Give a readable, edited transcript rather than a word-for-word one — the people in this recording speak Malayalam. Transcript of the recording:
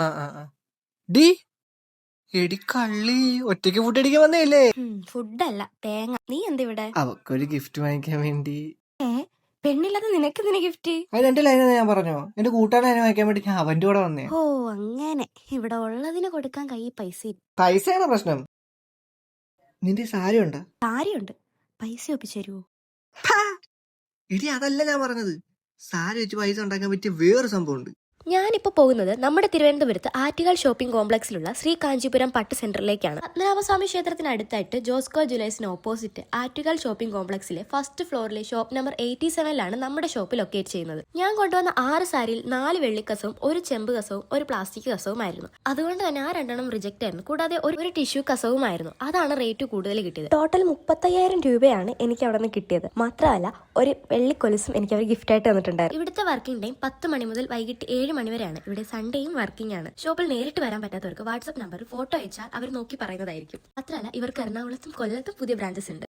ആ ആ ആ. ഡി എടി കള്ളി ഒറ്റയ്ക്ക് ഫുഡ് അടിക്കാൻ വന്നേല്ലേ? ഫുഡല്ല തേങ്ങ. നീ എന്തിവിടെ? അവക്കൊരു ഗിഫ്റ്റ് വാങ്ങിക്കാൻ വേണ്ടി. പെണ്ണില്ലാതെ നിനക്ക് ഗിഫ്റ്റ്? അത് എന്റെ ലൈനെന്ന് ഞാൻ പറഞ്ഞോ, എന്റെ കൂട്ടുകാരനെ അതിനെ വാങ്ങിക്കാൻ വേണ്ടി ഞാൻ അവന്റെ കൂടെ വന്നേ. ഓ അങ്ങനെ. ഇവിടെ ഉള്ളതിന് കൊടുക്കാൻ കയ്യിൽ പൈസ ഇല്ല. പൈസയാണോ പ്രശ്നം? നിന്റെ സാരി ഉണ്ടാ? കാര്യമുണ്ട്, പൈസ ഒപ്പിച്ചു തരുവോ? എടി അതല്ല ഞാൻ പറഞ്ഞത്, സാരി വെച്ച് പൈസ ഉണ്ടാക്കാൻ പറ്റിയ വേറൊരു സംഭവം ഉണ്ട്. ഞാനിപ്പോൾ പോകുന്നത് നമ്മുടെ തിരുവനന്തപുരത്ത് ആറ്റുകാൽ ഷോപ്പിംഗ് കോംപ്ലക്സിലുള്ള ശ്രീ കാഞ്ചീപുരം പട്ട് സെന്ററിലേക്കാണ്. പത്മനാഭസ്വാമി ക്ഷേത്രത്തിന് അടുത്തായിട്ട് ജോസ്കോ ജുവലേഴ്സിന് ഓപ്പോസിറ്റ് ആറ്റുകാൽ ഷോപ്പിംഗ് കോംപ്ലക്സിലെ ഫസ്റ്റ് ഫ്ലോറിലെ ഷോപ്പ് നമ്പർ 87 നമ്മുടെ ഷോപ്പ് ലൊക്കേറ്റ് ചെയ്യുന്നത്. ഞാൻ കൊണ്ടുവന്ന 6 സാരിയിൽ 4 വെള്ളിക്കസവും 1 ചെമ്പ് കസവും 1 പ്ലാസ്റ്റിക് കസവുമായിരുന്നു. അതുകൊണ്ട് തന്നെ ആ 2 റിജക്റ്റ് ആയിരുന്നു. കൂടാതെ ഒരു ടിഷ്യൂ കസവുമായിരുന്നു. അതാണ് റേറ്റ് കൂടുതൽ കിട്ടിയത്. ടോട്ടൽ 35,000 രൂപയാണ് എനിക്ക് അവിടെ നിന്ന് കിട്ടിയത്. മാത്രമല്ല ഒരു വെള്ളിക്കൊലുസും എനിക്ക് അവർ ഗിഫ്റ്റ് ആയിട്ട് തന്നിട്ടുണ്ടായിരുന്നു. ഇവിടുത്തെ വർക്കിംഗ് ടൈം 10 മണി മുതൽ വൈകിട്ട് 7 മണി വരെയാണ്. ഇവിടെ സൺഡേയും വർക്കിംഗ് ആണ്. ഷോപ്പിൽ നേരിട്ട് വരാൻ പറ്റാത്തവർക്ക് വാട്സ്ആപ്പ് നമ്പറിൽ ഫോട്ടോ അയച്ചാൽ അവർ നോക്കി പറയുന്നതായിരിക്കും. മാത്രമല്ല ഇവർക്ക് എറണാകുളത്തും കൊല്ലത്തും പുതിയ ബ്രാഞ്ചസ് ഉണ്ട്.